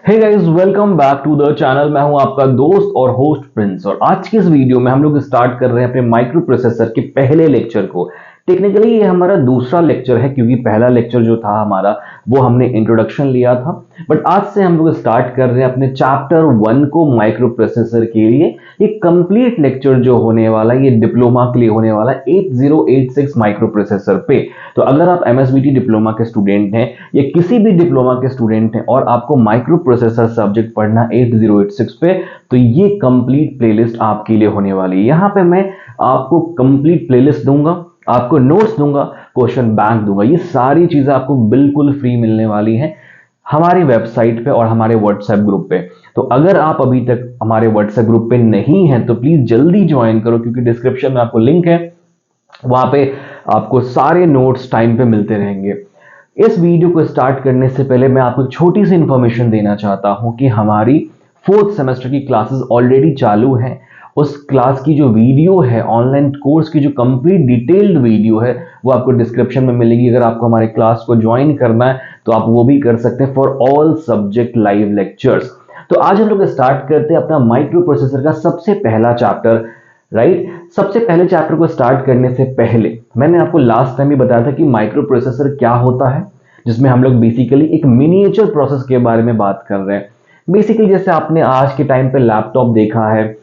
Hey guys, welcome back to the channel. मैं हूं आपका दोस्त और होस्ट प्रिंस, और आज की इस वीडियो में हम लोग स्टार्ट कर रहे हैं अपने माइक्रो प्रोसेसर के पहले लेक्चर को। टेक्निकली ये हमारा दूसरा लेक्चर है, क्योंकि पहला लेक्चर जो था हमारा वो हमने इंट्रोडक्शन लिया था। बट आज से हम लोग स्टार्ट कर रहे हैं अपने चैप्टर 1 को माइक्रो प्रोसेसर के लिए। ये कंप्लीट लेक्चर जो होने वाला है ये डिप्लोमा के लिए होने वाला है 8086 माइक्रो प्रोसेसर पे। तो अगर आप एमएसबीटी डिप्लोमा के स्टूडेंट हैं या किसी भी डिप्लोमा के स्टूडेंट हैं और आपको माइक्रो प्रोसेसर सब्जेक्ट पढ़ना 8086 पे, तो ये कंप्लीट प्लेलिस्ट आपके लिए होने वाली है। यहाँ पे मैं आपको कंप्लीट प्लेलिस्ट दूंगा, आपको नोट्स दूंगा, क्वेश्चन बैंक दूंगा। ये सारी चीजें आपको बिल्कुल फ्री मिलने वाली हैं हमारी वेबसाइट पे और हमारे व्हाट्सएप ग्रुप पे। तो अगर आप अभी तक हमारे व्हाट्सएप ग्रुप पे नहीं हैं तो प्लीज जल्दी ज्वाइन करो, क्योंकि डिस्क्रिप्शन में आपको लिंक है, वहां पे आपको सारे नोट्स टाइम पे मिलते रहेंगे। इस वीडियो को स्टार्ट करने से पहले मैं आपको एक छोटी सी इंफॉर्मेशन देना चाहता हूं कि हमारी 4th सेमेस्टर की क्लासेस ऑलरेडी चालू हैं। उस क्लास की जो वीडियो है, ऑनलाइन कोर्स की जो कंप्लीट डिटेल्ड वीडियो है, वो आपको डिस्क्रिप्शन में मिलेगी। अगर आपको हमारे क्लास को ज्वाइन करना है तो आप वो भी कर सकते हैं for all subject live lectures. तो आज हम लोग स्टार्ट करते हैं अपना माइक्रो प्रोसेसर का सबसे पहला चैप्टर। राइट, सबसे पहले चैप्टर को स्टार्ट करने से पहले मैंने आपको लास्ट टाइम भी बताया था कि माइक्रो प्रोसेसर क्या होता है, जिसमें हम लोग बेसिकली एक मिनिएचर प्रोसेस के बारे में बात कर रहे हैं। बेसिकली जैसे आपने आज के टाइम पे लैपटॉप देखा है,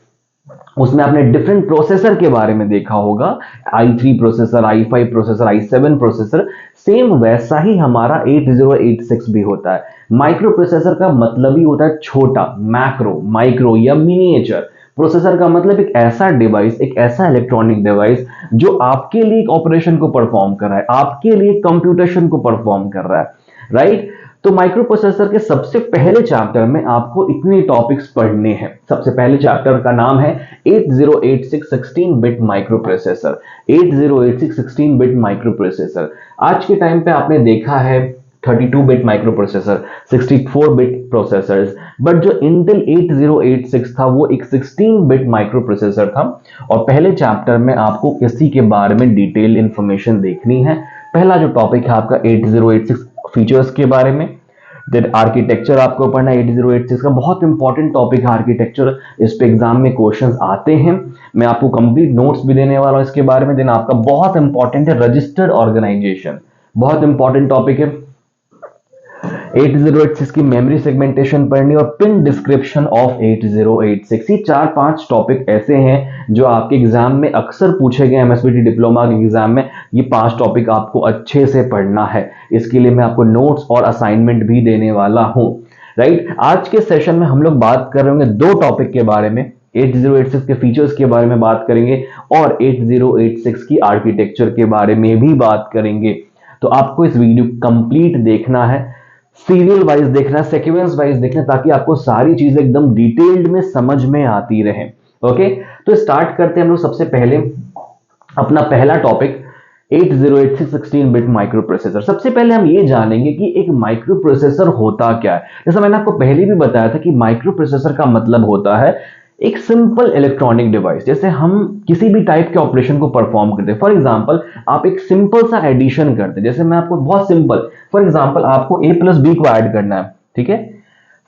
उसमें आपने डिफरेंट प्रोसेसर के बारे में देखा होगा, i3 processor, i5 processor, i7 processor. Same वैसा ही हमारा 8086 भी होता है। माइक्रो प्रोसेसर का मतलब ही होता है छोटा, मैक्रो, माइक्रो या मिनिएचर। प्रोसेसर का मतलब एक ऐसा डिवाइस, एक ऐसा इलेक्ट्रॉनिक डिवाइस जो आपके लिए एक ऑपरेशन को परफॉर्म कर रहा है, आपके लिए कंप्यूटेशन को परफॉर्म कर रहा है। राइट, तो माइक्रो प्रोसेसर के सबसे पहले चैप्टर में आपको इतने टॉपिक्स पढ़ने हैं। सबसे पहले चैप्टर का नाम है 8086 16 bit micro processor. 8086 16 bit micro processor. आज के टाइम पे आपने देखा है 32 bit micro processor, 64 bit processors, but जो इंटेल 8086 था वो एक 16 बिट माइक्रो प्रोसेसर था। और पहले चैप्टर में आपको इसी के बारे में डिटेल इंफॉर्मेशन देखनी है। पहला जो टॉपिक है आपका 8086 फीचर्स के बारे में, देन आर्किटेक्चर आपको पढ़ना है। 8086 का बहुत इंपॉर्टेंट टॉपिक है आर्किटेक्चर, इस पे एग्जाम में क्वेश्चंस आते हैं। मैं आपको कंप्लीट नोट्स भी देने वाला हूं इसके बारे में। देन आपका बहुत इंपॉर्टेंट है रजिस्टर्ड ऑर्गेनाइजेशन, बहुत इंपॉर्टेंट टॉपिक है। 8086 की मेमोरी सेगमेंटेशन पढ़नी और पिन डिस्क्रिप्शन ऑफ 8086। ये 4-5 टॉपिक ऐसे हैं जो आपके एग्जाम में अक्सर पूछे गए। एमएसबीटी डिप्लोमा के एग्जाम में ये 5 टॉपिक आपको अच्छे से पढ़ना है। इसके लिए मैं आपको नोट्स और असाइनमेंट भी देने वाला हूं। राइट, आज के सेशन में हम लोग बात कर रहे होंगे 2 टॉपिक के बारे में। 8086 के फीचर्स के बारे में बात करेंगे और 8086 की आर्किटेक्चर के बारे में भी बात करेंगे। तो आपको इस वीडियो कंप्लीट देखना है, सीरियल वाइज देखना, सीक्वेंस वाइज देखना, ताकि आपको सारी चीजें एकदम डिटेल्ड में समझ में आती रहे। ओके, तो स्टार्ट करते हैं हम लोग सबसे पहले अपना पहला टॉपिक 8086 16 बिट माइक्रो प्रोसेसर। सबसे पहले हम ये जानेंगे कि एक माइक्रो प्रोसेसर होता क्या है। जैसा मैंने आपको पहले भी बताया था कि माइक्रो प्रोसेसर का मतलब होता है एक सिंपल इलेक्ट्रॉनिक डिवाइस। जैसे हम किसी भी टाइप के ऑपरेशन को परफॉर्म करते हैं, फॉर एग्जांपल आप एक सिंपल सा एडिशन करते हैं। जैसे मैं आपको बहुत सिंपल, फॉर एग्जांपल आपको a प्लस बी को ऐड करना है, ठीक है।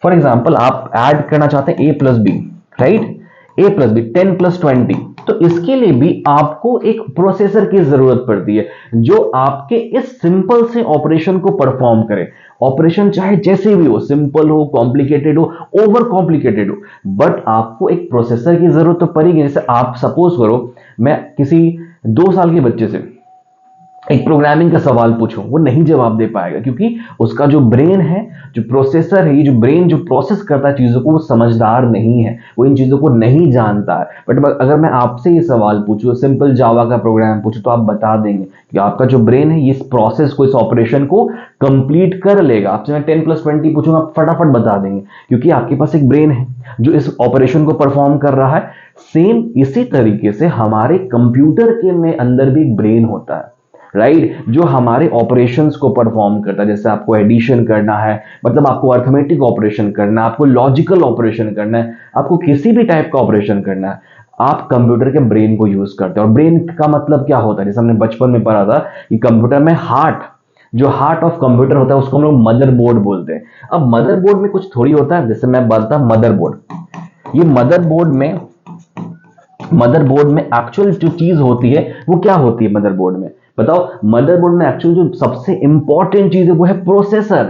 फॉर एग्जांपल आप ऐड करना चाहते हैं a plus B, right, a plus B 10 plus 20। तो इसके लिए भी आपको एक प्रोसेसर की जरूरत पड़ती है जो आपके इस सिंपल से ऑपरेशन को परफॉर्म करे। ऑपरेशन चाहे जैसे भी हो, सिंपल हो, कॉम्प्लिकेटेड हो, ओवर कॉम्प्लिकेटेड हो, बट आपको एक प्रोसेसर की जरूरत तो पड़ेगी। जैसे आप सपोज करो मैं किसी 2 साल के बच्चे से एक प्रोग्रामिंग का सवाल पूछूं, वो नहीं जवाब दे पाएगा, क्योंकि उसका जो ब्रेन है, जो प्रोसेसर है, ये जो ब्रेन जो प्रोसेस करता है चीजों को, वो समझदार नहीं है, वो इन चीजों को नहीं जानता है। बट अगर मैं आपसे ये सवाल पूछूं, सिंपल जावा का प्रोग्राम पूछूं, तो आप बता देंगे कि आपका जो ब्रेन है इस प्रोसेस को, इस ऑपरेशन को कंप्लीट कर लेगा। आपसे मैं 10 प्लस 20 पूछूंगा, आप फटाफट बता देंगे, क्योंकि आपके पास एक ब्रेन है जो इस ऑपरेशन को परफॉर्म कर रहा है। सेम इसी तरीके से हमारे कंप्यूटर के में अंदर भी एक ब्रेन होता है, राइट, जो हमारे ऑपरेशंस को परफॉर्म करता है। जैसे आपको एडिशन करना है, मतलब आपको अर्थमेटिक ऑपरेशन करना है, आपको लॉजिकल ऑपरेशन करना है, आपको किसी भी टाइप का ऑपरेशन करना है, आप कंप्यूटर के ब्रेन को यूज करते हैं। और ब्रेन का मतलब क्या होता है, जैसे हमने बचपन में पढ़ा था कि कंप्यूटर में हार्ट, जो हार्ट ऑफ कंप्यूटर होता है उसको हम लोग मदरबोर्ड बोलते हैं। अब मदरबोर्ड में कुछ थोड़ी होता है, जैसे मैं बताता मदरबोर्ड, ये मदरबोर्ड में एक्चुअल जो चीज होती है वो क्या होती है मदरबोर्ड में, बताओ। मदरबोर्ड में एक्चुअल जो सबसे इंपॉर्टेंट चीज है वो है प्रोसेसर।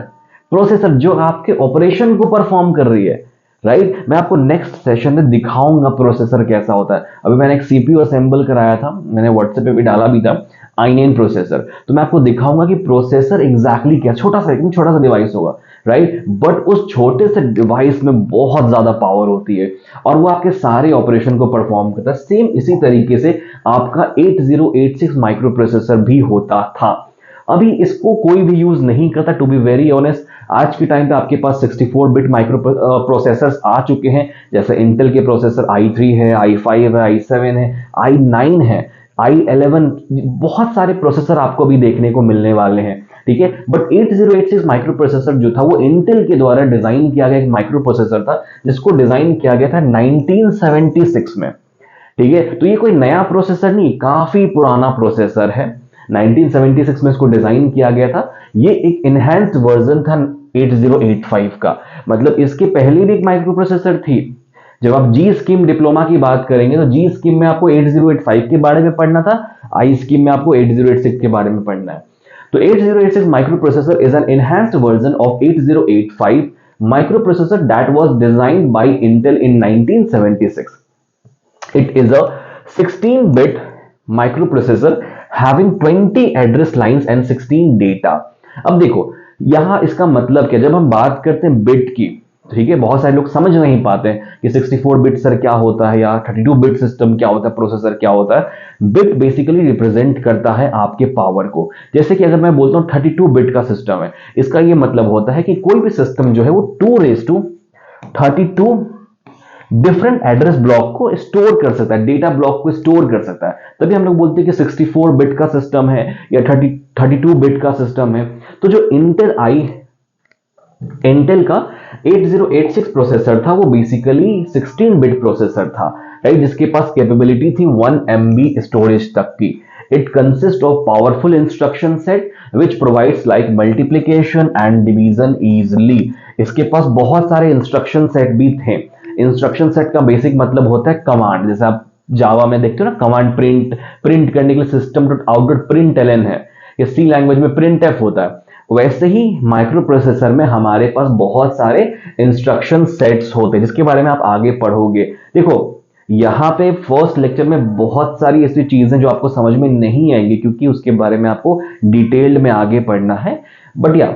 प्रोसेसर जो आपके ऑपरेशन को परफॉर्म कर रही है, राइट। मैं आपको नेक्स्ट सेशन में दिखाऊंगा प्रोसेसर कैसा होता है। अभी मैंने एक सीपीयू असेंबल कराया था, मैंने व्हाट्सएप पे भी डाला भी था, i9 प्रोसेसर। तो मैं आपको दिखाऊंगा कि प्रोसेसर एग्जैक्टली क्या, छोटा सा एकदम छोटा सा डिवाइस होगा, राइट, बट उस छोटे से डिवाइस में बहुत ज्यादा पावर होती है और वो आपके सारे ऑपरेशन को परफॉर्म करता है। सेम इसी तरीके से आपका 8086 माइक्रो प्रोसेसर भी होता था। अभी इसको कोई भी यूज नहीं करता, टू बी वेरी ऑनेस्ट। आज के टाइम पे आपके पास 64 बिट माइक्रो प्रोसेसर्स आ चुके हैं, जैसे इंटेल के प्रोसेसर i3 है, i5 है, i7 है, i9 है, i11, बहुत सारे प्रोसेसर आपको भी देखने को मिलने वाले हैं, ठीक है। बट 8086 माइक्रो प्रोसेसर जो था वो इंटेल के द्वारा डिजाइन किया गया एक माइक्रो प्रोसेसर था, जिसको डिजाइन किया गया था 1976 में, ठीक है। तो ये कोई नया प्रोसेसर नहीं, काफी पुराना प्रोसेसर है। 1976 में इसको डिजाइन किया गया था। ये एक इनहैंस्ड वर्जन था 8085 का, मतलब इसके पहले भी एक माइक्रो प्रोसेसर थी। जब आप जी स्कीम डिप्लोमा की बात करेंगे तो जी स्कीम में आपको 8085 के बारे में पढ़ना था, आई स्कीम में आपको 8086 के बारे में पढ़ना है। तो 8086 microprocessor is an enhanced version of 8085 microprocessor that was designed by Intel in 1976. It is a 16-bit microprocessor having 20 address lines and 16 data. अब देखो यहां इसका मतलब क्या, जब हम बात करते हैं बिट की, ठीक है, बहुत सारे लोग समझ नहीं पाते हैं कि 64 बिट सर क्या होता है या 32 बिट सिस्टम क्या होता है, प्रोसेसर क्या होता है। बिट बेसिकली रिप्रेजेंट करता है आपके पावर को। जैसे कि अगर मैं बोलता हूं 32 बिट का सिस्टम है, इसका ये मतलब होता है कि कोई भी सिस्टम जो है वो 2 raised to 32 different address block को स्टोर कर सकता है, डेटा ब्लॉक को स्टोर कर सकता है। तभी हम लोग बोलते हैं कि 64 बिट का सिस्टम है या 32 बिट का सिस्टम है। तो जो इंटेल का 8086 प्रोसेसर था वो बेसिकली 16 बिट प्रोसेसर था, राइट, जिसके पास कैपेबिलिटी थी 1 MB स्टोरेज तक की। It consist of powerful instruction set which provides like multiplication and division easily. इसके पास बहुत सारे इंस्ट्रक्शन सेट भी थे। इंस्ट्रक्शन सेट का बेसिक मतलब होता है कमांड, जैसे आप जावा में देखते हो ना, कमांड प्रिंट करने के लिए system dot out dot print एलन है, या सी लैंग्वेज में प्रिंट एफ होता है। वैसे ही माइक्रो प्रोसेसर में हमारे पास बहुत सारे इंस्ट्रक्शन सेट्स होते हैं, जिसके बारे में आप आगे पढ़ोगे। देखो यहाँ पे फर्स्ट लेक्चर में बहुत सारी ऐसी चीजें जो आपको समझ में नहीं आएंगी, क्योंकि उसके बारे में आपको डिटेल्ड में आगे पढ़ना है। बट या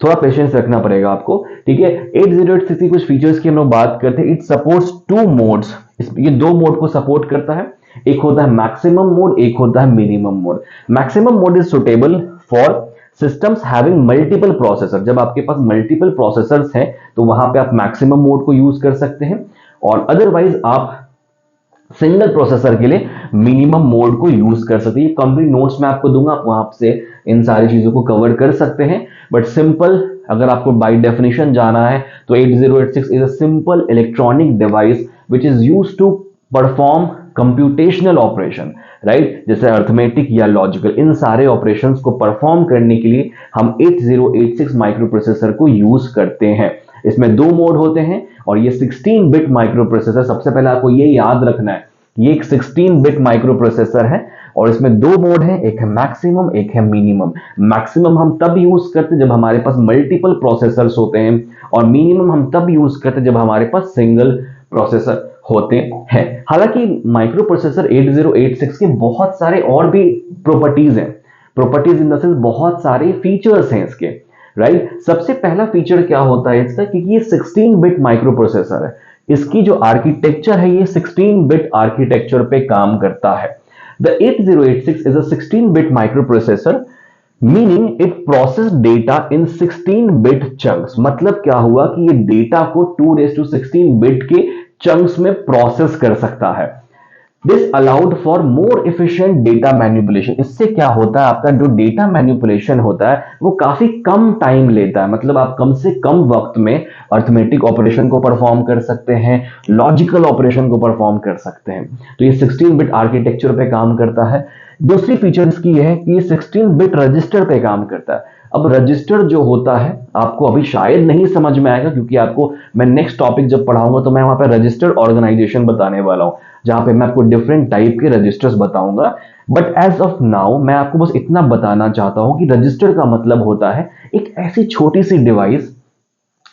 थोड़ा पेशेंस रखना पड़ेगा आपको, ठीक है। 8086 की कुछ फीचर्स की हम लोग बात करते हैं। इट सपोर्ट्स 2 मोड्स, ये 2 मोड को सपोर्ट करता है। एक होता है मैक्सिमम मोड, एक होता है minimum mode. Maximum mode is suitable for systems having multiple processor. जब आपके पास मल्टीपल प्रोसेसर्स हैं तो वहां पे आप मैक्सिमम मोड को यूज कर सकते हैं, और अदरवाइज आप सिंगल प्रोसेसर के लिए मिनिमम मोड को यूज कर सकते हैं। कंप्लीट नोट्स में आपको दूंगा, आप वहां से इन सारी चीजों को कवर कर सकते हैं। बट सिंपल अगर आपको बाय डेफिनेशन जाना है तो 8086 is a simple electronic device which is used to perform computational operation, right, जैसे अर्थमेटिक या लॉजिकल, इन सारे ऑपरेशंस को परफॉर्म करने के लिए हम 8086 माइक्रो प्रोसेसर को यूज करते हैं। इसमें 2 मोड होते हैं और ये 16 बिट माइक्रो प्रोसेसर, सबसे पहले आपको ये याद रखना है, ये एक 16 बिट माइक्रो प्रोसेसर है और इसमें 2 मोड है, एक है मैक्सिमम, एक है मिनिमम। मैक्सिमम हम तब यूज करते जब हमारे पास मल्टीपल प्रोसेसर्स होते हैं, और मिनिमम हम तब यूज करते जब हमारे पास सिंगल प्रोसेसर होते हैं। हालांकि माइक्रो प्रोसेसर 8086 के बहुत सारे और भी प्रॉपर्टीज हैं, प्रॉपर्टीज इन द सेंस बहुत सारे फीचर्स हैं इसके, राइट। सबसे पहला फीचर क्या होता है इसका, क्योंकि ये 16 बिट माइक्रो प्रोसेसर है, इसकी जो आर्किटेक्चर है ये 16 बिट आर्किटेक्चर पे काम करता है। The 8086 is a 16 bit micro processor, meaning it process data in 16 bit chunks. मतलब क्या हुआ कि ये डेटा को 216 बिट के चंक्स में प्रोसेस कर सकता है। This allowed for more efficient data manipulation. इससे क्या होता है, आपका जो डेटा मैनिपुलेशन होता है वो काफी कम टाइम लेता है, मतलब आप कम से कम वक्त में अर्थमेटिक ऑपरेशन को परफॉर्म कर सकते हैं, लॉजिकल ऑपरेशन को परफॉर्म कर सकते हैं। तो ये 16 बिट आर्किटेक्चर पे काम करता है। दूसरी फीचर इसकी है कि ये 16 बिट रजिस्टर पे काम करता है। अब रजिस्टर जो होता है आपको अभी शायद नहीं समझ में आएगा, क्योंकि आपको मैं नेक्स्ट टॉपिक जब पढ़ाऊंगा तो मैं वहां पे रजिस्टर ऑर्गेनाइजेशन बताने वाला हूं, जहां पे मैं आपको डिफरेंट टाइप के रजिस्टर्स बताऊंगा। बट एज ऑफ नाउ मैं आपको बस इतना बताना चाहता हूं कि रजिस्टर का मतलब होता है एक ऐसी छोटी सी डिवाइस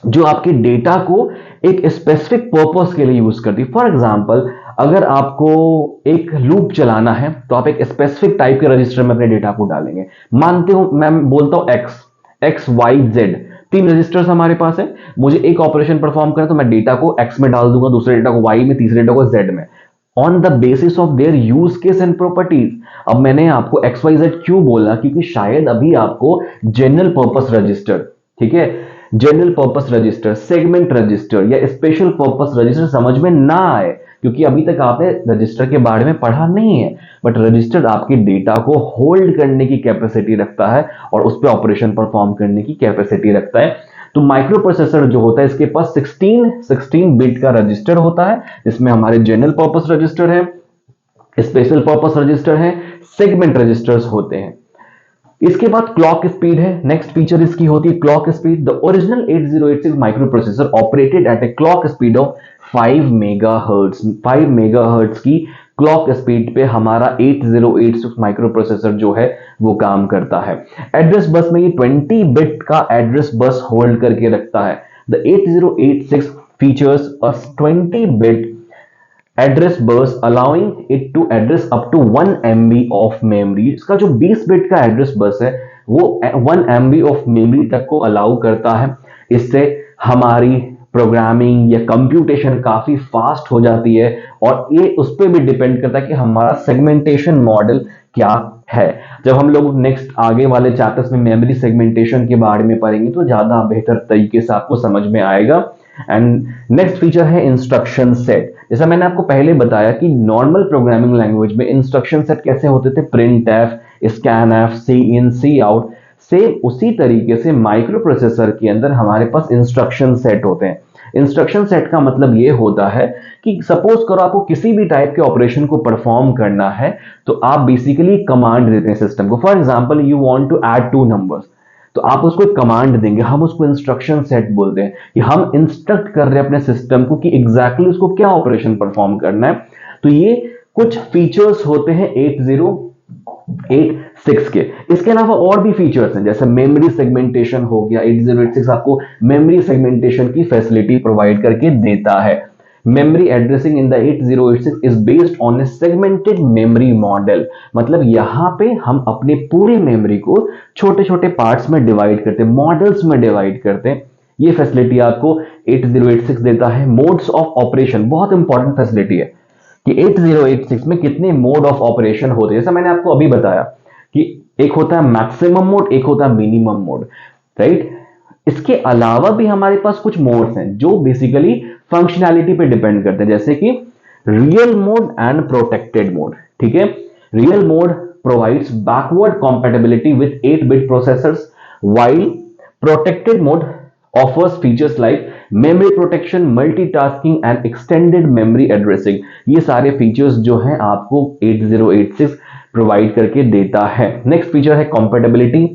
जो आपके डेटा को एक स्पेसिफिक पर्पस के लिए यूज करती है। फॉर एग्जांपल, अगर आपको एक लूप चलाना है तो आप एक स्पेसिफिक टाइप के रजिस्टर में अपने डेटा को डालेंगे। मानते हो मैं बोलता हूं एक्स वाई जेड, तीन रजिस्टर्स हमारे पास है। मुझे एक ऑपरेशन परफॉर्म करना तो मैं डेटा को एक्स में डाल दूंगा, दूसरे डेटा को वाई में, तीसरे डेटा को जेड में, on the basis of their use case and properties. अब मैंने आपको एक्स वाई जेड क्यों बोला, क्योंकि शायद अभी आपको जनरल पर्पस रजिस्टर, ठीक है, general purpose register, segment register या स्पेशल पर्पस रजिस्टर समझ में ना आए, क्योंकि अभी तक आपने रजिस्टर के बारे में पढ़ा नहीं है। बट रजिस्टर आपके डेटा को होल्ड करने की कैपेसिटी रखता है और उस पर ऑपरेशन परफॉर्म करने की कैपेसिटी रखता है। तो माइक्रो प्रोसेसर जो होता है इसके पास 16 बिट का रजिस्टर होता है, जिसमें हमारे जनरल पर्पस रजिस्टर है, स्पेशल पर्पस रजिस्टर है, सेगमेंट रजिस्टर्स होते हैं। इसके बाद क्लॉक स्पीड है, नेक्स्ट फीचर इसकी होती है clock speed. The original 8086 micro processor operated at a clock speed of 5 megahertz. 5 megahertz की क्लॉक स्पीड पे हमारा 8086 माइक्रो प्रोसेसर जो है वो काम करता है। एड्रेस बस में ये 20 बिट का एड्रेस बस होल्ड करके रखता है। The 8086 features a 20 bit address bus allowing it to address up to 1 MB of memory. इसका जो 20 बिट का एड्रेस बस है वो 1 MB ऑफ मेमोरी तक को अलाउ करता है। इससे हमारी प्रोग्रामिंग या कंप्यूटेशन काफी फास्ट हो जाती है, और ये उस पर भी डिपेंड करता है कि हमारा सेगमेंटेशन मॉडल क्या है। जब हम लोग नेक्स्ट आगे वाले चैप्टर्स में मेमोरी सेगमेंटेशन के बारे में पढ़ेंगे तो ज्यादा बेहतर तरीके से आपको समझ में आएगा। एंड नेक्स्ट फीचर है इंस्ट्रक्शन सेट। जैसा मैंने आपको पहले बताया कि नॉर्मल प्रोग्रामिंग लैंग्वेज में इंस्ट्रक्शन सेट कैसे होते थे, प्रिंट एफ, स्कैन एफ, सी इन सी आउट, सेम उसी तरीके से माइक्रो प्रोसेसर के अंदर हमारे पास इंस्ट्रक्शन सेट होते हैं। इंस्ट्रक्शन सेट का मतलब ये होता है कि सपोज करो आपको किसी भी टाइप के ऑपरेशन को परफॉर्म करना है तो आप बेसिकली कमांड देते हैं सिस्टम को। For example, you want to add 2 numbers, तो आप उसको एक कमांड देंगे, हम उसको इंस्ट्रक्शन सेट बोलते हैं कि हम इंस्ट्रक्ट कर रहे हैं अपने सिस्टम को कि एग्जैक्टली उसको क्या ऑपरेशन परफॉर्म करना है। तो ये कुछ फीचर्स होते हैं 8086 के। इसके अलावा और भी फीचर्स हैं, जैसे मेमोरी सेगमेंटेशन हो गया। 8086 आपको मेमोरी सेगमेंटेशन की फैसिलिटी प्रोवाइड करके देता है। Memory addressing in the 8086 is based on A segmented memory model. मतलब यहां पे हम अपने पूरे मेमोरी को छोटे छोटे पार्ट्स में डिवाइड करते हैं, मॉडल्स में डिवाइड करते हैं। ये फैसिलिटी आपको 8086 देता है। मोड्स ऑफ ऑपरेशन बहुत इंपॉर्टेंट फैसिलिटी है कि 8086 में कितने मोड ऑफ ऑपरेशन होते हैं। जैसा मैंने आपको अभी बताया कि एक होता है मैक्सिमम मोड, एक होता है मिनिमम मोड, राइट। इसके अलावा भी हमारे पास कुछ मोड्स हैं जो बेसिकली फंक्शनैलिटी पे डिपेंड करते हैं, जैसे कि real mode and protected mode. ठीक है, real mode provides backward compatibility with 8-bit processors, while protected mode offers features like memory protection, multitasking and extended memory addressing। ये सारे फीचर्स जो हैं आपको 8086 प्रोवाइड करके देता है। नेक्स्ट फीचर है compatibility।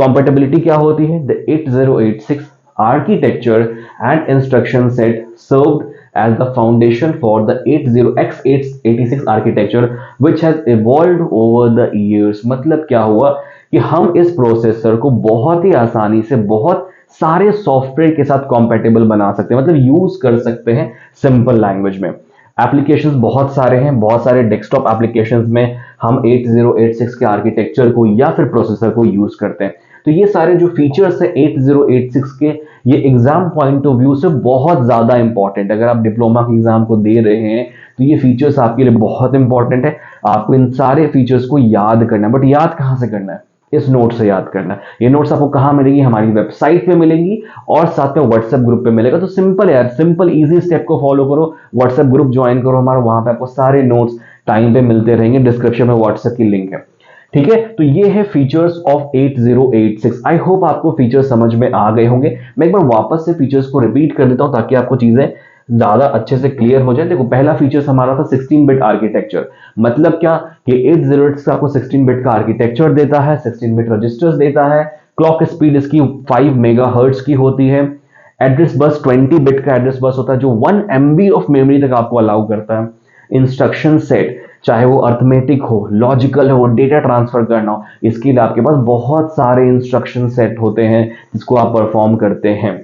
compatibility क्या होती है? The 8086 architecture and instruction set served as the foundation for the 80x86 architecture which has evolved over the years। मतलब क्या हुआ कि हम इस प्रोसेसर को बहुत ही आसानी से बहुत सारे सॉफ्टवेयर के साथ कंपैटिबल बना सकते हैं, मतलब यूज कर सकते हैं सिंपल लैंग्वेज में। एप्लीकेशंस बहुत सारे हैं, बहुत सारे डेस्कटॉप एप्लीकेशंस में हम 8086 के आर्किटेक्चर को या फिर प्रोसेसर को यूज करते हैं। तो ये सारे जो फीचर्स है 8086 के, ये एग्जाम पॉइंट ऑफ व्यू से बहुत ज्यादा इंपॉर्टेंट। अगर आप डिप्लोमा के एग्जाम को दे रहे हैं तो ये फीचर्स आपके लिए बहुत इंपॉर्टेंट है। आपको इन सारे फीचर्स को याद करना है, बट याद कहां से करना है? इस नोट से याद करना है। ये नोट्स आपको कहां मिलेंगी? हमारी वेबसाइट पे मिलेंगी और साथ में व्हाट्सएप ग्रुप पे मिलेगा। तो सिंपल यार, सिंपल इजी स्टेप को फॉलो करो, व्हाट्सएप ग्रुप ज्वाइन करो हमारा, वहां पे आपको सारे नोट्स टाइम पे मिलते रहेंगे। डिस्क्रिप्शन में व्हाट्सएप की लिंक है। ठीक है, तो ये है फीचर्स ऑफ 8086। आई होप आपको फीचर्स समझ में आ गए होंगे। मैं एक बार वापस से फीचर्स को रिपीट कर देता हूं ताकि आपको चीजें ज्यादा अच्छे से क्लियर हो जाए। देखो, पहला फीचर्स हमारा था 16 बिट आर्किटेक्चर। मतलब क्या कि 8086 आपको 16 बिट का आर्किटेक्चर देता है, 16 बिट रजिस्टर्स देता है, क्लॉक स्पीड इसकी 5 मेगाहर्ट्ज की होती है। एड्रेस बस 20 बिट का एड्रेस बस होता है जो 1 MB ऑफ मेमोरी तक आपको अलाउ करता है। इंस्ट्रक्शन सेट, चाहे वो अर्थमेटिक हो, लॉजिकल हो, डेटा ट्रांसफर करना हो, इसके लिए आपके पास बहुत सारे इंस्ट्रक्शन सेट होते हैं जिसको आप परफॉर्म करते हैं।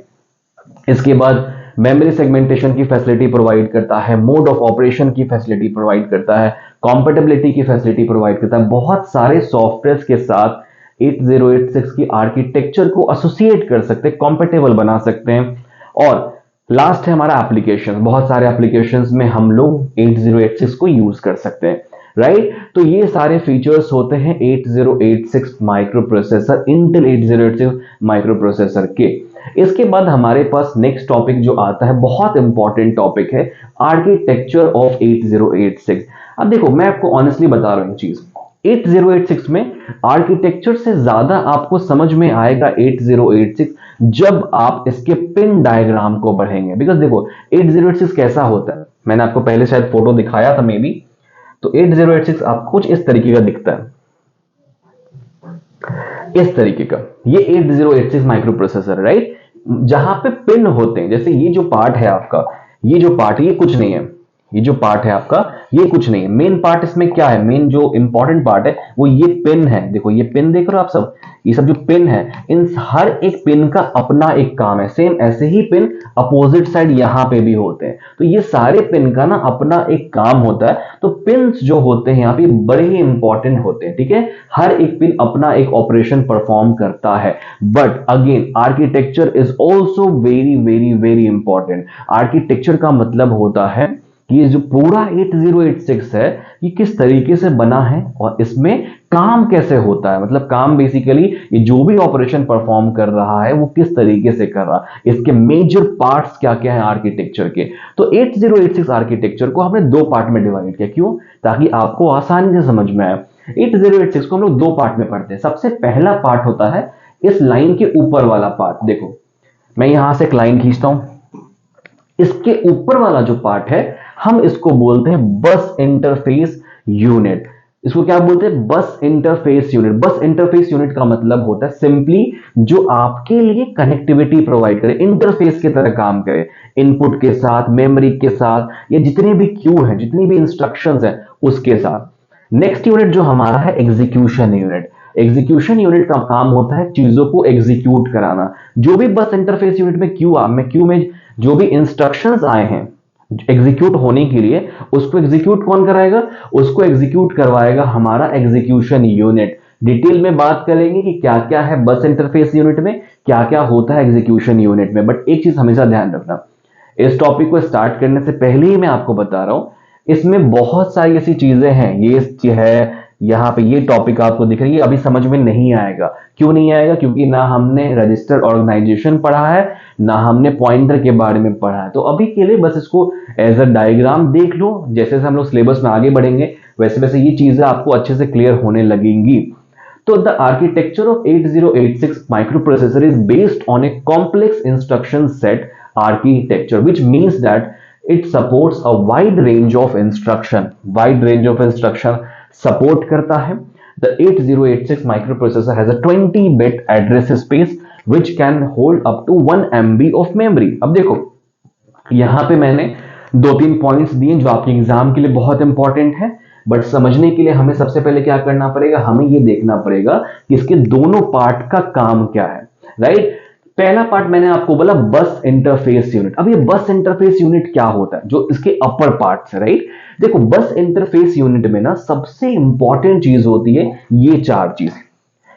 इसके बाद मेमोरी सेगमेंटेशन की फैसिलिटी प्रोवाइड करता है, मोड ऑफ ऑपरेशन की फैसिलिटी प्रोवाइड करता है, कॉम्पेटेबिलिटी की फैसिलिटी प्रोवाइड करता है। बहुत सारे सॉफ्टवेयर के साथ 8086 की आर्किटेक्चर को एसोसिएट कर सकते हैं, कॉम्पेटेबल बना सकते हैं। और लास्ट है हमारा एप्लीकेशन। बहुत सारे एप्लीकेशंस में हम लोग 8086 को यूज कर सकते हैं, राइट। तो ये सारे फीचर्स होते हैं 8086 micro processor, Intel 8086 micro processor के। इसके बाद हमारे पास नेक्स्ट टॉपिक जो आता है, बहुत इंपॉर्टेंट टॉपिक है, आर्किटेक्चर ऑफ 8086। अब देखो, मैं आपको ऑनेस्टली बता रहा हूं चीज, 8086 में आर्किटेक्चर से ज्यादा आपको समझ में आएगा 8086 जब आप इसके पिन डायग्राम को पढ़ेंगे। बिकॉज देखो 8086 कैसा होता है, मैंने आपको पहले शायद फोटो दिखाया था मे बी। तो 8086 आपको कुछ इस तरीके का दिखता है, इस तरीके का। ये 8086 माइक्रो प्रोसेसर, राइट। जहां पे पिन होते हैं, जैसे ये जो पार्ट है आपका, ये जो पार्ट, ये कुछ नहीं है, ये जो पार्ट है आपका, ये कुछ नहीं है। मेन पार्ट इसमें क्या है, मेन जो इंपॉर्टेंट पार्ट है वो ये पिन है। देखो ये पिन देख रहे हो आप सब, ये सब जो पिन है, इन हर एक पिन का अपना एक काम है। सेम ऐसे ही पिन अपोजिट साइड यहां पे भी होते हैं। तो ये सारे पिन का ना अपना एक काम होता है। तो पिन्स जो होते हैं यहाँ पे बड़े ही इंपॉर्टेंट होते हैं, ठीक है। हर एक पिन अपना एक ऑपरेशन परफॉर्म करता है। But again architecture is also very very very important. Architecture का मतलब होता है कि ये जो पूरा 8086 है ये किस तरीके से बना है और इसमें काम कैसे होता है। मतलब काम बेसिकली ये जो भी ऑपरेशन परफॉर्म कर रहा है वो किस तरीके से कर रहा है, इसके मेजर पार्ट्स क्या क्या है आर्किटेक्चर के। तो 8086 आर्किटेक्चर को हमने दो पार्ट में डिवाइड किया। क्यों? ताकि आपको आसानी से समझ में आए। 8086 को हम लोग दो पार्ट में पढ़ते हैं। सबसे पहला पार्ट होता है इस लाइन के ऊपर वाला पार्ट। देखो मैं यहां से एक लाइन खींचता हूं, इसके ऊपर वाला जो पार्ट है हम इसको बोलते हैं बस इंटरफेस यूनिट। इसको क्या बोलते हैं? बस इंटरफेस यूनिट। बस इंटरफेस यूनिट का मतलब होता है सिंपली जो आपके लिए कनेक्टिविटी प्रोवाइड करे, इंटरफेस की तरह काम करे, इनपुट के साथ, मेमोरी के साथ, या जितने भी क्यू है, जितनी भी इंस्ट्रक्शंस है उसके साथ। नेक्स्ट यूनिट जो हमारा है एग्जीक्यूशन यूनिट। एग्जीक्यूशन यूनिट का काम होता है चीजों को एग्जीक्यूट कराना। जो भी बस इंटरफेस यूनिट में क्यू में जो भी इंस्ट्रक्शंस आए हैं एग्जीक्यूट होने के लिए, उसको एग्जीक्यूट कौन कराएगा? उसको एग्जीक्यूट करवाएगा हमारा एग्जीक्यूशन यूनिट। डिटेल में बात करेंगे कि क्या क्या है बस इंटरफेस यूनिट में, क्या क्या होता है एग्जीक्यूशन यूनिट में। बट एक चीज हमेशा ध्यान रखना, इस टॉपिक को स्टार्ट करने से पहले ही मैं आपको बता रहा हूं, इसमें बहुत सारी ऐसी चीजें हैं, ये है यहाँ पे ये टॉपिक आपको दिख रही है, अभी समझ में नहीं आएगा। क्यों नहीं आएगा? क्योंकि ना हमने रजिस्टर ऑर्गेनाइजेशन पढ़ा है, ना हमने पॉइंटर के बारे में पढ़ा है। तो अभी के लिए बस इसको एज अ डायग्राम देख लो। जैसे जैसे हम लोग सिलेबस में आगे बढ़ेंगे वैसे वैसे ये चीजें आपको अच्छे से क्लियर होने लगेंगी। तो the architecture of 8086 microprocessor is based on a complex instruction set architecture, which means that it supports a wide range of instruction. Wide range of instruction support करता है। The 8086 microprocessor has a 20-bit address space which can hold up to 1 MB of memory. अब देखो यहां पे मैंने दो तीन points दिए जो आपके एग्जाम के लिए बहुत इंपॉर्टेंट है। बट समझने के लिए हमें सबसे पहले क्या करना पड़ेगा, हमें ये देखना पड़ेगा कि इसके दोनों पार्ट का काम क्या है, राइट। पहला पार्ट मैंने आपको बोला बस इंटरफेस यूनिट। अब ये बस इंटरफेस यूनिट क्या होता है, जो इसके अपर पार्ट है, राइट। देखो बस इंटरफेस यूनिट में ना सबसे इंपॉर्टेंट चीज होती है ये चार चीज।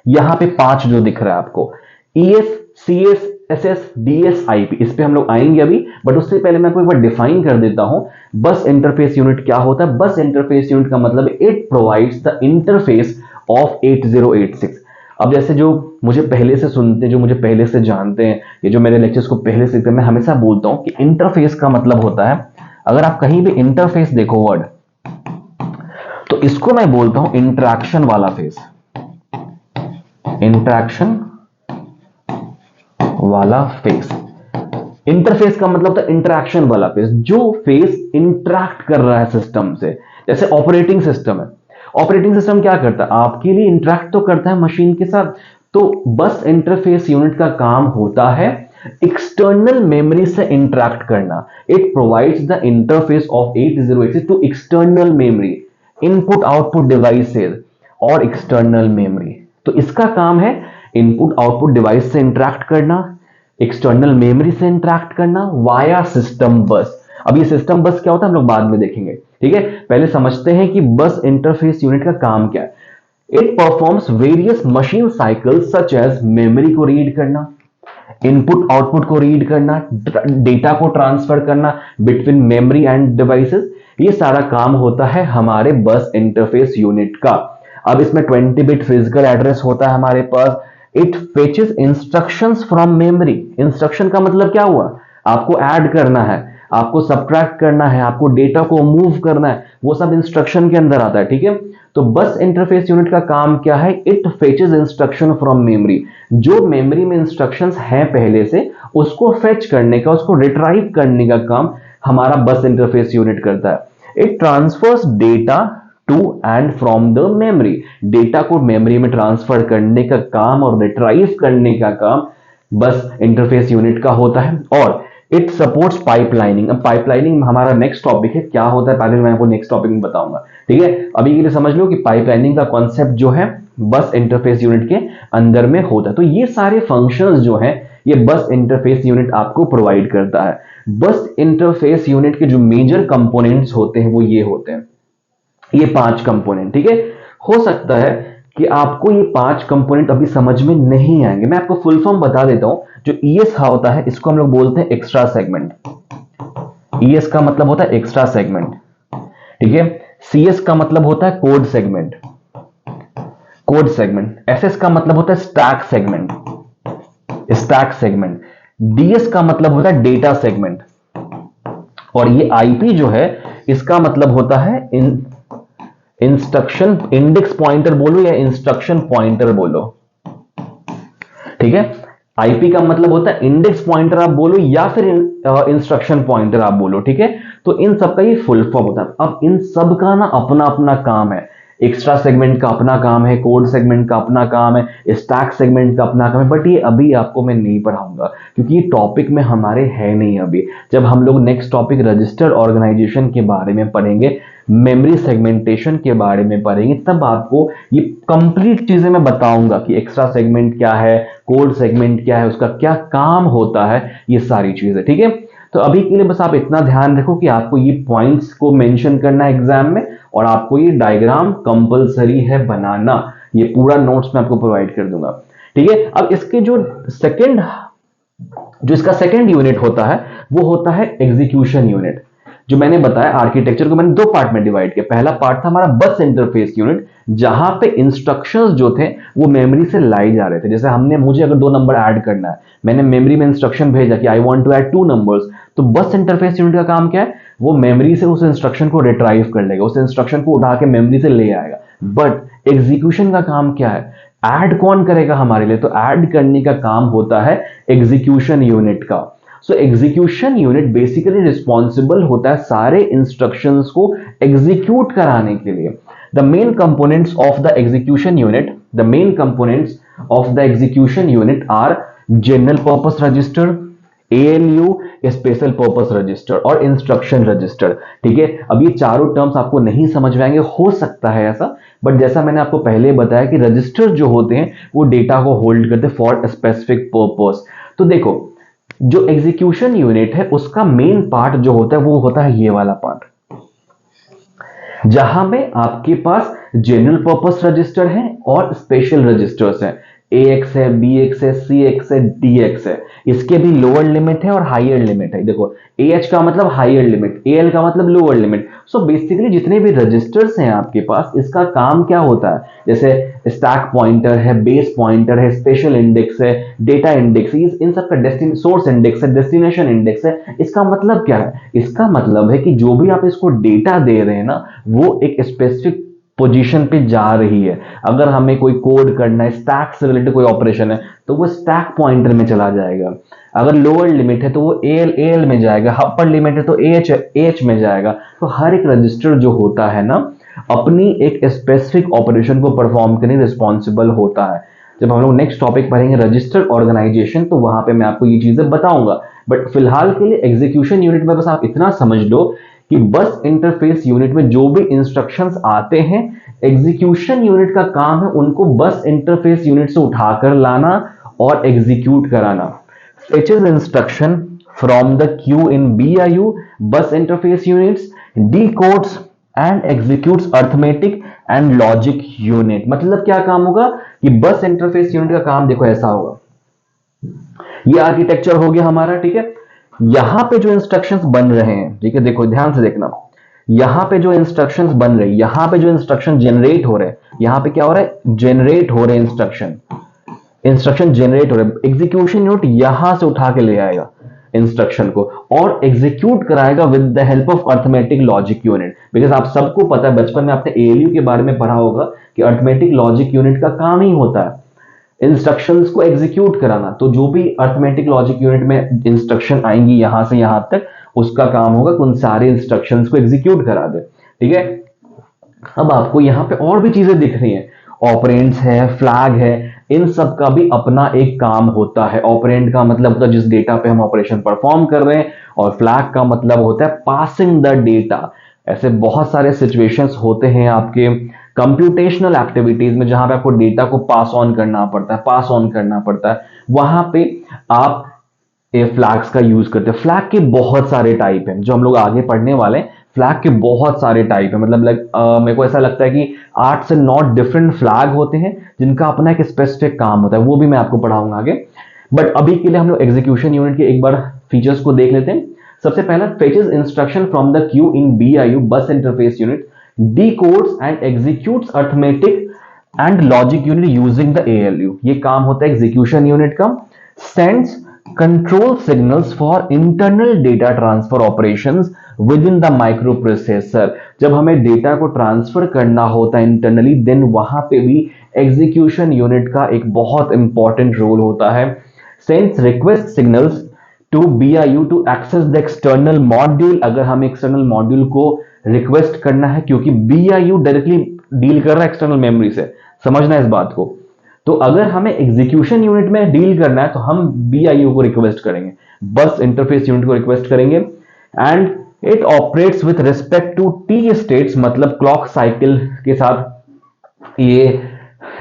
यहां पे 5 जो दिख रहा है आपको, ES, CS, SS, DS, IP, इस पे हम लोग आएंगे अभी। बट उससे पहले मैं आपको एक बार डिफाइन कर देता हूं बस इंटरफेस यूनिट क्या होता है। बस इंटरफेस यूनिट का मतलब it provides the interface of 8086। अब जैसे जो मुझे पहले से सुनते हैं, जो मुझे पहले से जानते हैं, ये जो मेरे लेक्चर्स को पहले से, मैं हमेशा बोलता हूं कि इंटरफेस का मतलब होता है, अगर आप कहीं भी इंटरफेस देखो वर्ड, तो इसको मैं बोलता हूं इंटरैक्शन वाला फेस। इंटरैक्शन वाला फेस। इंटरफेस का मतलब था इंटरैक्शन वाला फेस, जो फेस इंटरैक्ट कर रहा है सिस्टम से। जैसे ऑपरेटिंग सिस्टम है, ऑपरेटिंग सिस्टम क्या करता है? आपके लिए इंटरैक्ट तो करता है मशीन के साथ, तो बस इंटरफेस यूनिट का काम होता है एक्सटर्नल मेमोरी से इंटरैक्ट करना। It provides the interface of 8086 to external memory, input output devices और एक्सटर्नल मेमोरी। तो इसका काम है इनपुट आउटपुट डिवाइस से इंटरैक्ट करना, एक्सटर्नल मेमोरी से इंटरैक्ट करना वाया सिस्टम बस। अब ये सिस्टम बस क्या होता है हम लोग बाद में देखेंगे, ठीक है। पहले समझते हैं कि बस इंटरफेस यूनिट का काम क्या है। It performs various machine cycles such as memory को रीड करना, इनपुट आउटपुट को रीड करना, डेटा को ट्रांसफर करना बिटवीन मेमोरी एंड डिवाइसेस। ये सारा काम होता है हमारे बस इंटरफेस यूनिट का। अब इसमें 20 बिट फिजिकल एड्रेस होता है हमारे पास। It fetches instructions from memory. Instruction का मतलब क्या हुआ, आपको ऐड करना है, आपको सब्ट्रैक्ट करना है, आपको डेटा को मूव करना है, वो सब इंस्ट्रक्शन के अंदर आता है, ठीक है। तो बस इंटरफेस यूनिट का काम क्या है, इट फेचेस इंस्ट्रक्शन फ्रॉम मेमोरी। जो मेमोरी में इंस्ट्रक्शंस हैं पहले से, उसको फेच करने का, उसको रिट्राइव करने का काम हमारा बस इंटरफेस यूनिट करता है। It transfers data to and from the memory. Data को मेमोरी में ट्रांसफर करने का काम और रिट्राइव करने का काम बस इंटरफेस यूनिट का होता है। और इट सपोर्ट्स पाइपलाइनिंग। अब पाइपलाइनिंग हमारा नेक्स्ट टॉपिक है, क्या होता है पहले मैं आपको नेक्स्ट टॉपिक में बताऊंगा, ठीक है। अभी के लिए समझ लो कि पाइपलाइनिंग का कॉन्सेप्ट जो है बस इंटरफेस यूनिट के अंदर में होता है। तो ये सारे फंक्शंस जो हैं ये बस इंटरफेस यूनिट आपको प्रोवाइड करता है। बस इंटरफेस यूनिट के जो मेजर कंपोनेंट्स होते हैं वो ये होते हैं, ये 5 कंपोनेंट, ठीक है। हो सकता है कि आपको ये 5 कंपोनेंट अभी समझ में नहीं आएंगे, मैं आपको फुल फॉर्म बता देता हूं। जो ईएस होता है इसको हम लोग बोलते हैं एक्स्ट्रा सेगमेंट। ईएस का मतलब होता है एक्स्ट्रा सेगमेंट, ठीक है। सीएस का मतलब होता है code segment, code segment. SS का मतलब होता है stack segment, stack segment. DS का मतलब होता है डेटा सेगमेंट। और ये आईपी जो है इसका मतलब होता है इंस्ट्रक्शन इंडेक्स पॉइंटर बोलो या इंस्ट्रक्शन पॉइंटर बोलो, ठीक है। आईपी का मतलब होता है इंडेक्स पॉइंटर आप बोलो या फिर इंस्ट्रक्शन पॉइंटर आप बोलो, ठीक है। तो इन सब का ये फुल फॉर्म होता है। अब इन सब का ना अपना अपना काम है। एक्स्ट्रा सेगमेंट का अपना काम है, कोड सेगमेंट का अपना काम है, स्टैक सेगमेंट का अपना काम है, बट ये अभी आपको मैं नहीं पढ़ाऊंगा क्योंकि ये टॉपिक में हमारे है नहीं अभी। जब हम लोग नेक्स्ट टॉपिक रजिस्टर ऑर्गेनाइजेशन के बारे में पढ़ेंगे, मेमोरी सेगमेंटेशन के बारे में पढ़ेंगे, तब आपको ये कंप्लीट चीजें मैं बताऊंगा कि एक्स्ट्रा सेगमेंट क्या है, कोड सेगमेंट क्या है, उसका क्या काम होता है, ये सारी चीजें, ठीक है। तो अभी के लिए बस आप इतना ध्यान रखो कि आपको ये पॉइंट्स को मेंशन करना है एग्जाम में, और आपको ये डायग्राम कंपलसरी है बनाना। ये पूरा नोट्स मैं आपको प्रोवाइड कर दूंगा, ठीक है। अब इसके जो इसका सेकंड यूनिट होता है वो होता है एग्जीक्यूशन यूनिट। जो मैंने बताया आर्किटेक्चर को मैंने 2 पार्ट में डिवाइड किया। पहला पार्ट था हमारा बस इंटरफेस यूनिट, जहां पे इंस्ट्रक्शंस जो थे वो मेमोरी से लाई जा रहे थे। जैसे मुझे अगर 2 नंबर ऐड करना है, मैंने मेमोरी में इंस्ट्रक्शन भेजा कि I want to add 2 numbers, तो बस इंटरफेस यूनिट का काम क्या है, वो मेमोरी से उस इंस्ट्रक्शन को रिट्राइव कर लेगा, उस इंस्ट्रक्शन को उठा के मेमोरी से ले आएगा। बट एग्जीक्यूशन का काम क्या है, ऐड कौन करेगा हमारे लिए, तो ऐड करने का काम होता है एग्जीक्यूशन यूनिट का। So execution unit basically responsible होता है सारे इंस्ट्रक्शंस को एग्जीक्यूट कराने के लिए। The main components of the execution unit are general purpose register, ALU, special purpose register और इंस्ट्रक्शन रजिस्टर, ठीक है। अब ये चारों टर्म्स आपको नहीं समझ में आएंगे, हो सकता है ऐसा, बट जैसा मैंने आपको पहले बताया कि रजिस्टर जो होते हैं वो डेटा को होल्ड करते हैं फॉर स्पेसिफिक पर्पस। तो देखो, जो एग्जीक्यूशन यूनिट है उसका मेन पार्ट जो होता है वो होता है ये वाला पार्ट, जहां में आपके पास जनरल पर्पस रजिस्टर है और स्पेशल रजिस्टर्स हैं। AX है, BX है, CX है, DX है। इसके भी लोअर लिमिट है और हायर लिमिट है। देखो, AH का मतलब हायर लिमिट, AL का मतलब लोअर लिमिट। सो बेसिकली जितने भी रजिस्टर्स हैं आपके पास, इसका काम क्या होता है, जैसे स्टैक पॉइंटर है, बेस पॉइंटर है, स्पेशल इंडेक्स है, डेटा इंडेक्स, इन सब का सोर्स इंडेक्स है, डेस्टिनेशन इंडेक्स है। इसका मतलब क्या है, इसका मतलब है कि जो भी आप इसको डेटा दे रहे हैं ना, वो एक स्पेसिफिक पोजीशन पे जा रही है। अगर हमें कोई कोड करना है, स्टैक से रिलेटेड कोई ऑपरेशन है, तो वो स्टैक पॉइंटर में चला जाएगा। अगर लोअर लिमिट है तो वो AL में जाएगा, अपर लिमिट है तो AH में जाएगा। तो हर एक रजिस्टर जो होता है ना, अपनी एक स्पेसिफिक ऑपरेशन को परफॉर्म करने रिस्पॉन्सिबल होता है। जब हम लोग नेक्स्ट टॉपिक पढ़ेंगे रजिस्टर्ड ऑर्गेनाइजेशन, तो वहां पे मैं आपको ये चीजें बताऊंगा। बट फिलहाल के लिए एग्जीक्यूशन यूनिट में बस आप इतना समझ लो कि बस इंटरफेस यूनिट में जो भी इंस्ट्रक्शंस आते हैं, एग्जीक्यूशन यूनिट का काम है उनको बस इंटरफेस यूनिट से उठाकर लाना और एग्जीक्यूट कराना। fetches instruction from the queue in BIU bus interface units, decodes and executes arithmetic and logic unit। मतलब क्या काम होगा कि बस इंटरफेस यूनिट का काम देखो ऐसा होगा, ये आर्किटेक्चर हो गया हमारा, ठीक है। यहां पे जो इंस्ट्रक्शंस बन रहे हैं, ठीक है, देखो ध्यान से देखना, यहां पे जो इंस्ट्रक्शंस बन रहे हैं, यहां पे जो इंस्ट्रक्शन जनरेट हो रहे हैं, यहां पे क्या हो रहा है, जनरेट हो रहे हैं इंस्ट्रक्शन जनरेट हो रहे हैं। एग्जीक्यूशन यूनिट यहां से उठा के ले आएगा इंस्ट्रक्शन को और एग्जीक्यूट कराएगा with the help of arithmetic logic unit. Because आप सबको पता है, बचपन में आपने एएलयू के बारे में पढ़ा होगा कि अर्थमेटिक लॉजिक यूनिट का काम ही होता है इंस्ट्रक्शंस को एग्जीक्यूट कराना। तो जो भी अर्थमेटिक लॉजिक यूनिट में इंस्ट्रक्शन आएंगी यहां से यहां तक, उसका काम होगा कि उन सारे इंस्ट्रक्शंस को एग्जीक्यूट करा दे, ठीक है। अब आपको यहां पे और भी चीजें दिख रही हैं, ऑपरेंड्स है, फ्लैग है, इन सब का भी अपना एक काम होता है। ऑपरेंड का मतलब होता है जिस डेटा पे हम ऑपरेशन परफॉर्म कर रहे हैं, और फ्लैग का मतलब होता है पासिंग द डेटा। ऐसे बहुत सारे सिचुएशंस होते हैं आपके कंप्यूटेशनल एक्टिविटीज में जहां पे आपको डेटा को पास ऑन करना पड़ता है, वहां पे आप फ्लैग्स का यूज करते हैं। फ्लैग के बहुत सारे टाइप हैं जो हम लोग आगे पढ़ने वाले हैं। फ्लैग के बहुत सारे टाइप है, मतलब मेरे को ऐसा लगता है कि 8 से 9 डिफरेंट फ्लैग होते हैं जिनका अपना एक स्पेसिफिक काम होता है, वो भी मैं आपको पढ़ाऊंगा आगे। बट अभी के लिए हम लोग एग्जीक्यूशन यूनिट के एक बार फीचर्स को देख लेते हैं। सबसे पहला, फेचेस instruction from the Q in BIU बस interface unit, डिकोड्स and executes arithmetic and logic unit using the ALU। ये काम होता है एग्जीक्यूशन यूनिट का। Sends control signals for internal data transfer operations within the microprocessor। जब हमें डेटा को transfer करना होता है इंटरनली, देन वहां पे भी एग्जीक्यूशन यूनिट का एक बहुत इंपॉर्टेंट रोल होता है। Sends request signals to BIU to access the external module. अगर हमें एक्सटर्नल मॉड्यूल को रिक्वेस्ट करना है, क्योंकि BIU डायरेक्टली डील कर रहा है एक्सटर्नल मेमोरी से, समझना इस बात को। तो अगर हमें एग्जीक्यूशन यूनिट में डील करना है तो हम BIU को रिक्वेस्ट करेंगे, बस इंटरफेस यूनिट को रिक्वेस्ट करेंगे। And it operates with respect to T states, मतलब क्लॉक साइकिल के साथ ये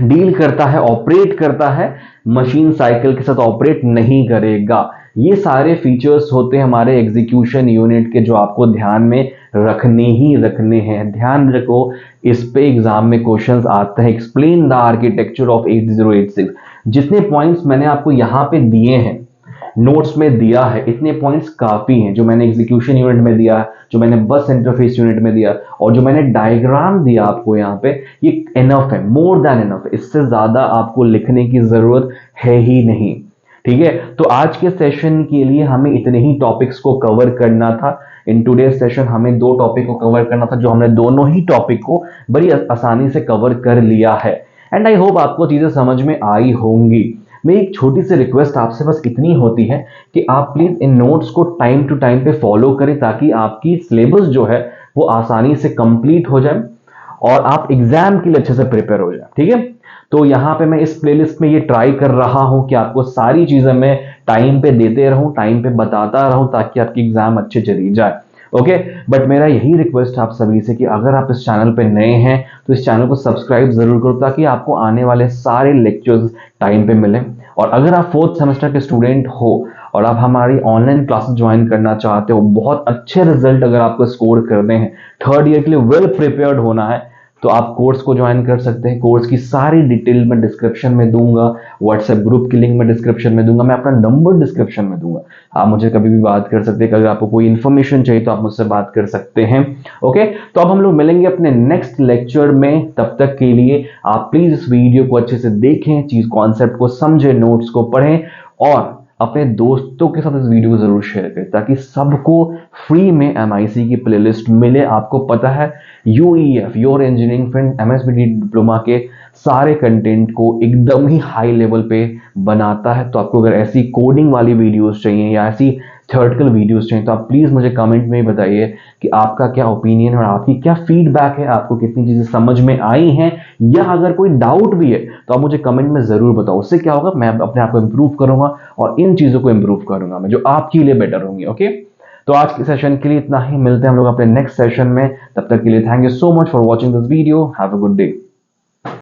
डील करता है, ऑपरेट करता है, मशीन साइकिल के साथ ऑपरेट नहीं करेगा। ये सारे फीचर्स होते हैं हमारे एग्जीक्यूशन यूनिट के, जो आपको ध्यान में रखने ही रखने हैं। ध्यान रखो, इस पे एग्जाम में क्वेश्चंस आते हैं। Explain the architecture of 8086। जितने पॉइंट्स मैंने आपको यहां पे दिए हैं, नोट्स में दिया है, इतने पॉइंट्स काफी हैं। जो मैंने एग्जीक्यूशन यूनिट में दिया, जो मैंने बस इंटरफेस यूनिट में दिया, और जो मैंने डायग्राम दिया आपको यहाँ पे, ये इनफ है, मोर देन इनफ। इससे ज्यादा आपको लिखने की जरूरत है ही नहीं, ठीक है। तो आज के सेशन के लिए हमें इतने ही टॉपिक्स को कवर करना था। इन टुडे सेशन हमें 2 टॉपिक को कवर करना था, जो हमने दोनों ही टॉपिक को बड़ी आसानी से कवर कर लिया है। एंड आई होप आपको चीजें समझ में आई होंगी। मेरी एक छोटी सी रिक्वेस्ट आपसे बस इतनी होती है कि आप प्लीज इन नोट्स को टाइम टू टाइम पे फॉलो करें, ताकि आपकी सिलेबस जो है वो आसानी से कंप्लीट हो जाए और आप एग्जाम के लिए अच्छे से प्रिपेयर हो जाए, ठीक है। तो यहाँ पे मैं इस प्लेलिस्ट में ये ट्राई कर रहा हूं कि आपको सारी चीजें मैं टाइम पे देते रहूं, टाइम पे बताता रहूं, ताकि आपकी एग्जाम अच्छे चली जाए, ओके। बट मेरा यही रिक्वेस्ट आप सभी से कि अगर आप इस चैनल पे नए हैं तो इस चैनल को सब्सक्राइब जरूर करो, ताकि आपको आने वाले सारे लेक्चर्स टाइम पे मिले। और अगर आप 4th सेमेस्टर के स्टूडेंट हो और आप हमारी ऑनलाइन क्लासेस ज्वाइन करना चाहते हो, बहुत अच्छे रिजल्ट अगर आपको स्कोर करने हैं, 3rd ईयर के लिए वेल प्रिपेयर्ड होना है, तो आप कोर्स को ज्वाइन कर सकते हैं। कोर्स की सारी डिटेल मैं डिस्क्रिप्शन में दूंगा, व्हाट्सएप ग्रुप की लिंक मैं डिस्क्रिप्शन में दूंगा, मैं अपना नंबर डिस्क्रिप्शन में दूंगा। आप मुझे कभी भी बात कर सकते हैं, अगर आपको कोई इन्फॉर्मेशन चाहिए तो आप मुझसे बात कर सकते हैं, ओके। तो अब हम लोग मिलेंगे अपने नेक्स्ट लेक्चर में। तब तक के लिए आप प्लीज इस वीडियो को अच्छे से देखें, चीज कॉन्सेप्ट को समझें, नोट्स को पढ़ें और अपने दोस्तों के साथ इस वीडियो को जरूर शेयर करें, ताकि सबको फ्री में MIC की प्लेलिस्ट मिले। आपको पता है UEF your engineering friend MSBD diploma के सारे कंटेंट को एकदम ही हाई लेवल पे बनाता है। तो आपको अगर ऐसी कोडिंग वाली वीडियोस चाहिए या ऐसी थ्योरेटिकल वीडियोस चाहिए, तो आप प्लीज़ मुझे कमेंट में ही बताइए कि आपका क्या ओपिनियन है और आपकी क्या फीडबैक है, आपको कितनी चीज़ें समझ में आई हैं, या अगर कोई डाउट भी है तो आप मुझे कमेंट में ज़रूर बताओ। उससे क्या होगा, मैं अपने आप को इम्प्रूव करूँगा और इन चीज़ों को इम्प्रूव करूँगा मैं, जो आपके लिए बेटर होंगी। ओके, तो आज के सेशन के लिए इतना ही, मिलते हैं हम लोग अपने नेक्स्ट सेशन में। तब तक के लिए thank you so much for watching this video. Have a good day.